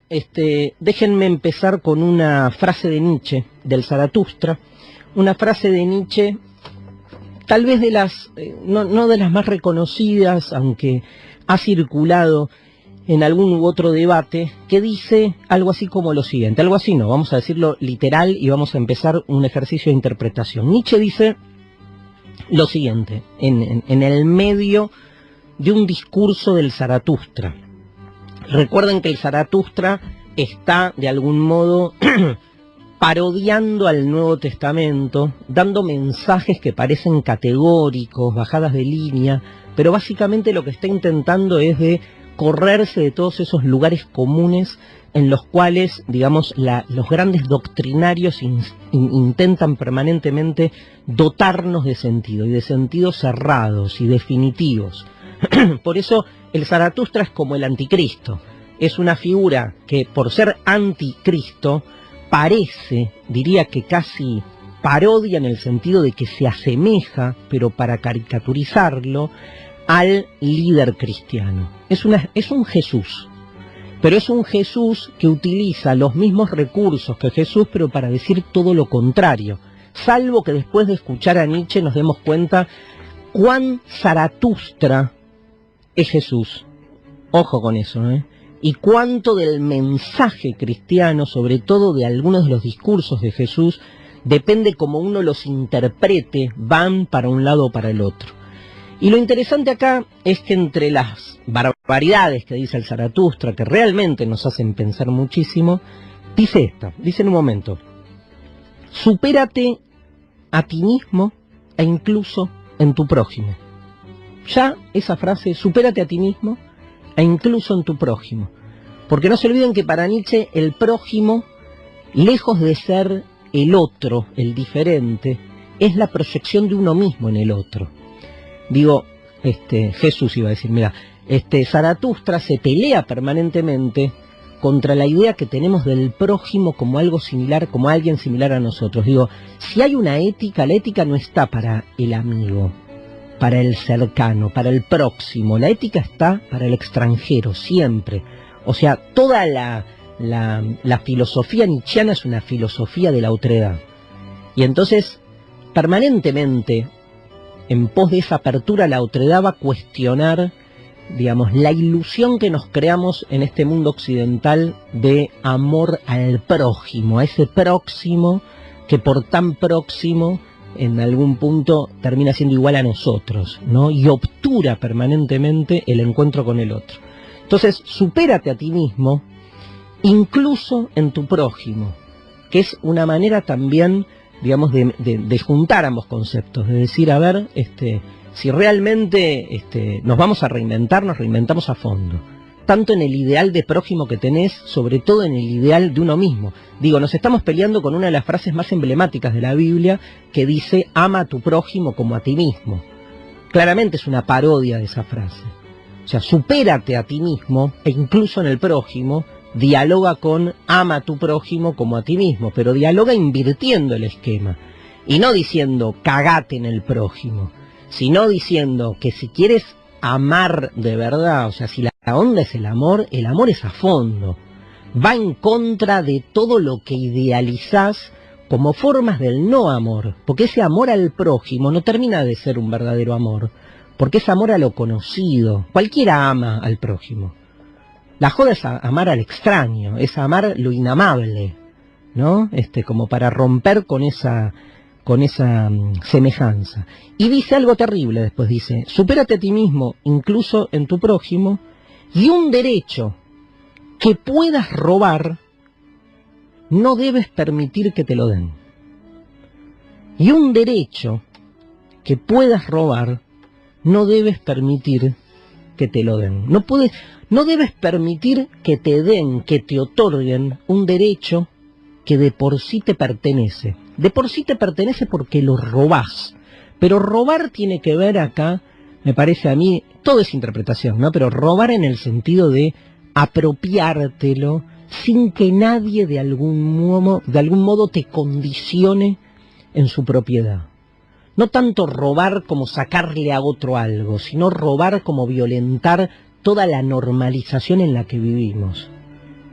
déjenme empezar con una frase de Nietzsche, del Zaratustra, una frase de Nietzsche, tal vez de las, no de las más reconocidas, aunque ha circulado en algún u otro debate, que dice algo así como lo siguiente, algo así no, vamos a decirlo literal y vamos a empezar un ejercicio de interpretación. Nietzsche dice lo siguiente, en el medio de un discurso del Zaratustra. Recuerden que el Zaratustra está de algún modo parodiando al Nuevo Testamento, dando mensajes que parecen categóricos, bajadas de línea, pero básicamente lo que está intentando es de correrse de todos esos lugares comunes en los cuales, digamos, los grandes doctrinarios intentan permanentemente dotarnos de sentido, y de sentidos cerrados y definitivos. Por eso el Zaratustra es como el anticristo, es una figura que por ser anticristo parece, diría que casi parodia en el sentido de que se asemeja, pero para caricaturizarlo, al líder cristiano. Es un Jesús, pero es un Jesús que utiliza los mismos recursos que Jesús, pero para decir todo lo contrario, salvo que después de escuchar a Nietzsche nos demos cuenta cuán Zaratustra es Jesús. Ojo con eso, ¿eh? Y cuánto del mensaje cristiano, sobre todo de algunos de los discursos de Jesús, depende como uno los interprete, van para un lado o para el otro. Y lo interesante acá es que entre las barbaridades que dice el Zaratustra, que realmente nos hacen pensar muchísimo, dice en un momento: supérate a ti mismo e incluso en tu prójimo. Ya esa frase, supérate a ti mismo e incluso en tu prójimo. Porque no se olviden que para Nietzsche el prójimo, lejos de ser el otro, el diferente, es la proyección de uno mismo en el otro. Digo, Jesús iba a decir, mira, Zaratustra se pelea permanentemente contra la idea que tenemos del prójimo como algo similar, como alguien similar a nosotros. Digo, si hay una ética, la ética no está para el amigo, para el cercano, para el próximo. La ética está para el extranjero, siempre. O sea, toda la filosofía nietzscheana es una filosofía de la otredad. Y entonces, permanentemente, en pos de esa apertura a la otredad, va a cuestionar, digamos, la ilusión que nos creamos en este mundo occidental de amor al prójimo, a ese próximo que por tan próximo en algún punto termina siendo igual a nosotros, ¿no? Y obtura permanentemente el encuentro con el otro. Entonces, supérate a ti mismo, incluso en tu prójimo, que es una manera también, digamos, de juntar ambos conceptos, de decir, a ver, si realmente nos vamos a reinventar, nos reinventamos a fondo, tanto en el ideal de prójimo que tenés, sobre todo en el ideal de uno mismo. Digo, nos estamos peleando con una de las frases más emblemáticas de la Biblia, que dice, ama a tu prójimo como a ti mismo. Claramente es una parodia de esa frase. O sea, supérate a ti mismo, e incluso en el prójimo, dialoga con ama a tu prójimo como a ti mismo, pero dialoga invirtiendo el esquema, y no diciendo cagate en el prójimo, sino diciendo que si quieres amar de verdad, o sea, si la onda es el amor es a fondo, va en contra de todo lo que idealizás como formas del no amor, porque ese amor al prójimo no termina de ser un verdadero amor, porque es amor a lo conocido. Cualquiera ama al prójimo. La joda es amar al extraño, es amar lo inamable, ¿no? Como para romper con esa semejanza. Y dice algo terrible después, dice, supérate a ti mismo, incluso en tu prójimo, y un derecho que puedas robar, no debes permitir que te lo den. Y un derecho que puedas robar, no debes permitir que te lo den. No debes permitir que te den, que te otorguen un derecho que de por sí te pertenece. De por sí te pertenece porque lo robás. Pero robar tiene que ver acá, me parece a mí, todo es interpretación, ¿no? Pero robar en el sentido de apropiártelo sin que nadie de algún modo te condicione en su propiedad. No tanto robar como sacarle a otro algo, sino robar como violentar toda la normalización en la que vivimos.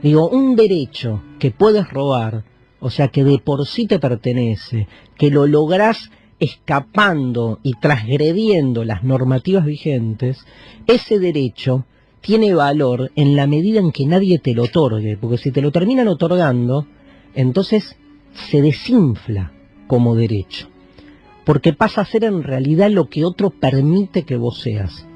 Digo, un derecho que puedes robar, o sea, que de por sí te pertenece, que lo lográs escapando y transgrediendo las normativas vigentes, ese derecho tiene valor en la medida en que nadie te lo otorgue, porque si te lo terminan otorgando, entonces se desinfla como derecho, porque pasa a ser en realidad lo que otro permite que vos seas.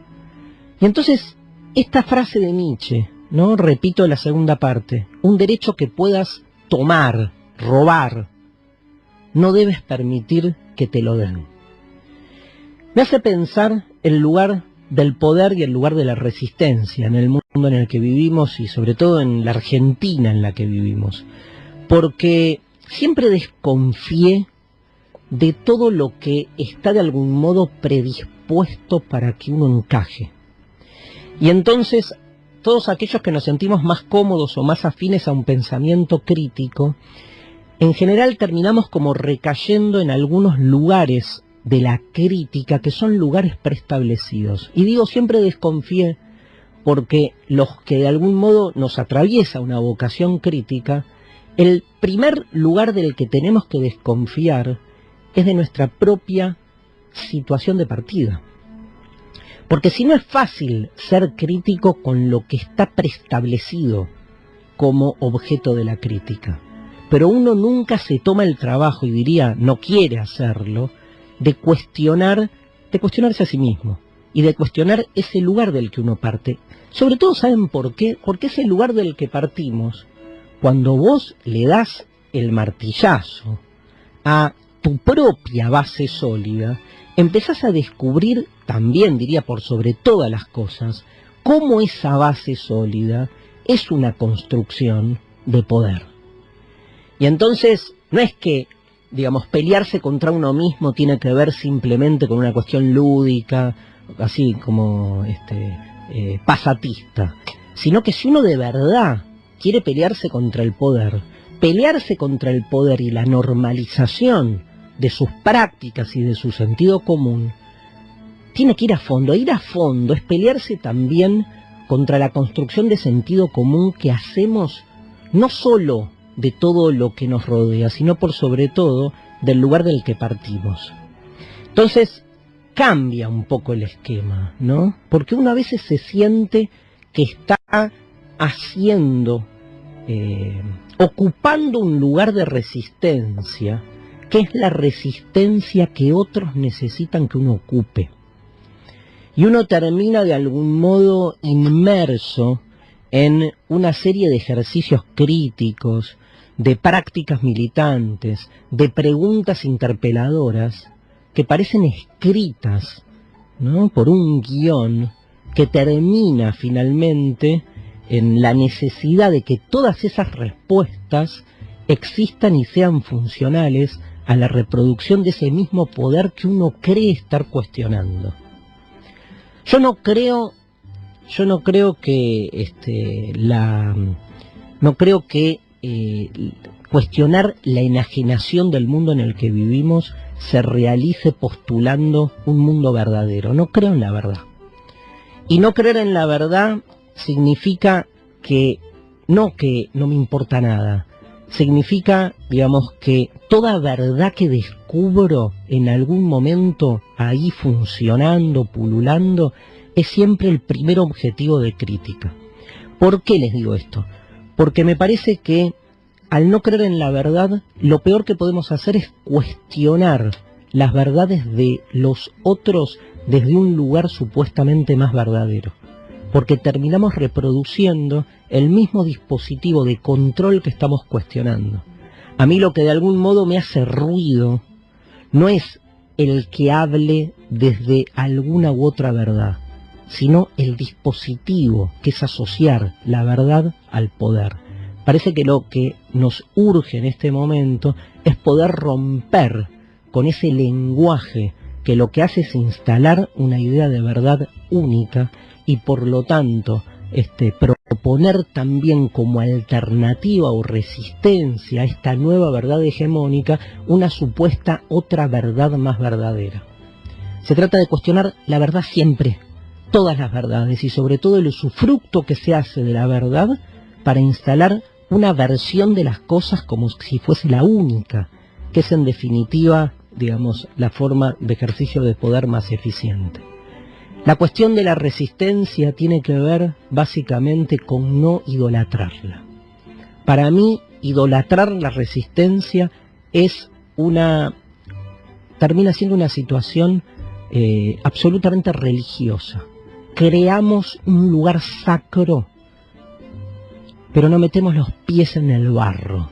Y entonces, esta frase de Nietzsche, ¿no? Repito la segunda parte, un derecho que puedas tomar, robar, no debes permitir que te lo den. Me hace pensar el lugar del poder y el lugar de la resistencia en el mundo en el que vivimos y sobre todo en la Argentina en la que vivimos, porque siempre desconfié de todo lo que está de algún modo predispuesto para que uno encaje. Y entonces, todos aquellos que nos sentimos más cómodos o más afines a un pensamiento crítico, en general terminamos como recayendo en algunos lugares de la crítica que son lugares preestablecidos. Y digo, siempre desconfié porque los que de algún modo nos atraviesa una vocación crítica, el primer lugar del que tenemos que desconfiar es de nuestra propia situación de partida. Porque si no es fácil ser crítico con lo que está preestablecido como objeto de la crítica, pero uno nunca se toma el trabajo, y diría, no quiere hacerlo, de cuestionarse a sí mismo, y de cuestionar ese lugar del que uno parte. Sobre todo, ¿saben por qué? Porque ese lugar del que partimos, cuando vos le das el martillazo a tu propia base sólida, empezás a descubrir también, diría por sobre todas las cosas, cómo esa base sólida es una construcción de poder. Y entonces, no es que, digamos, pelearse contra uno mismo tiene que ver simplemente con una cuestión lúdica, así como pasatista, sino que si uno de verdad quiere pelearse contra el poder y la normalización de sus prácticas y de su sentido común, tiene que ir a fondo. Ir a fondo es pelearse también contra la construcción de sentido común que hacemos no solo de todo lo que nos rodea, sino por sobre todo del lugar del que partimos. Entonces cambia un poco el esquema, ¿no? Porque uno a veces se siente que está haciendo, ocupando un lugar de resistencia, que es la resistencia que otros necesitan que uno ocupe. Y uno termina de algún modo inmerso en una serie de ejercicios críticos, de prácticas militantes, de preguntas interpeladoras, que parecen escritas, ¿no?, por un guión que termina finalmente en la necesidad de que todas esas respuestas existan y sean funcionales a la reproducción de ese mismo poder que uno cree estar cuestionando. Yo no creo que cuestionar la enajenación del mundo en el que vivimos se realice postulando un mundo verdadero. No creo en la verdad. Y no creer en la verdad significa que no me importa nada. Significa, digamos, que toda verdad que descubro en algún momento ahí funcionando, pululando, es siempre el primer objetivo de crítica. ¿Por qué les digo esto? Porque me parece que al no creer en la verdad, lo peor que podemos hacer es cuestionar las verdades de los otros desde un lugar supuestamente más verdadero. Porque terminamos reproduciendo el mismo dispositivo de control que estamos cuestionando. A mí lo que de algún modo me hace ruido no es el que hable desde alguna u otra verdad, sino el dispositivo que es asociar la verdad al poder. Parece que lo que nos urge en este momento es poder romper con ese lenguaje que lo que hace es instalar una idea de verdad única y por lo tanto proponer también como alternativa o resistencia a esta nueva verdad hegemónica una supuesta otra verdad más verdadera. Se trata de cuestionar la verdad siempre, todas las verdades y sobre todo el usufructo que se hace de la verdad para instalar una versión de las cosas como si fuese la única, que es en definitiva, digamos, la forma de ejercicio de poder más eficiente. La cuestión de la resistencia tiene que ver básicamente con no idolatrarla. Para mí, idolatrar la resistencia termina siendo una situación absolutamente religiosa. Creamos un lugar sacro, pero no metemos los pies en el barro.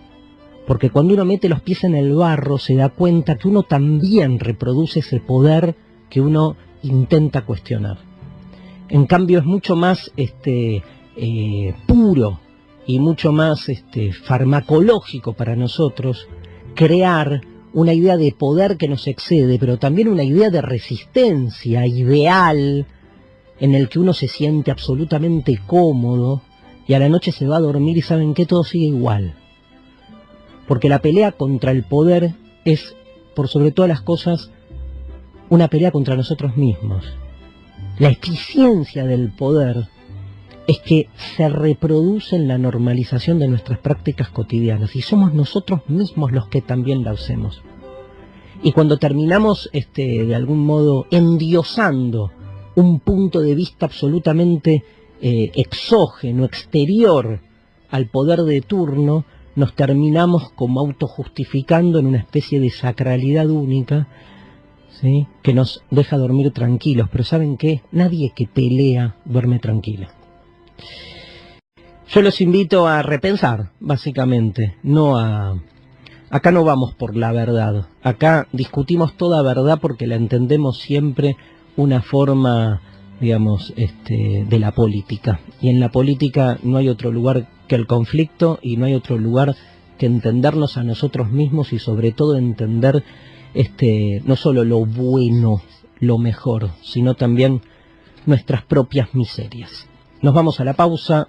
Porque cuando uno mete los pies en el barro se da cuenta que uno también reproduce ese poder que uno intenta cuestionar. En cambio es mucho más puro y mucho más farmacológico para nosotros crear una idea de poder que nos excede, pero también una idea de resistencia ideal en el que uno se siente absolutamente cómodo y a la noche se va a dormir y saben que todo sigue igual. Porque la pelea contra el poder es, por sobre todas las cosas, una pelea contra nosotros mismos. La eficiencia del poder es que se reproduce en la normalización de nuestras prácticas cotidianas y somos nosotros mismos los que también la hacemos. Y cuando terminamos de algún modo endiosando un punto de vista absolutamente exógeno, exterior al poder de turno, nos terminamos como autojustificando en una especie de sacralidad única, ¿sí?, que nos deja dormir tranquilos. Pero ¿saben qué? Nadie que pelea duerme tranquilo. Yo los invito a repensar, básicamente, acá no vamos por la verdad, acá discutimos toda verdad porque la entendemos siempre una forma, digamos, de la política. Y en la política no hay otro lugar que el conflicto y no hay otro lugar que entendernos a nosotros mismos y sobre todo entender no solo lo bueno, lo mejor, sino también nuestras propias miserias. Nos vamos a la pausa.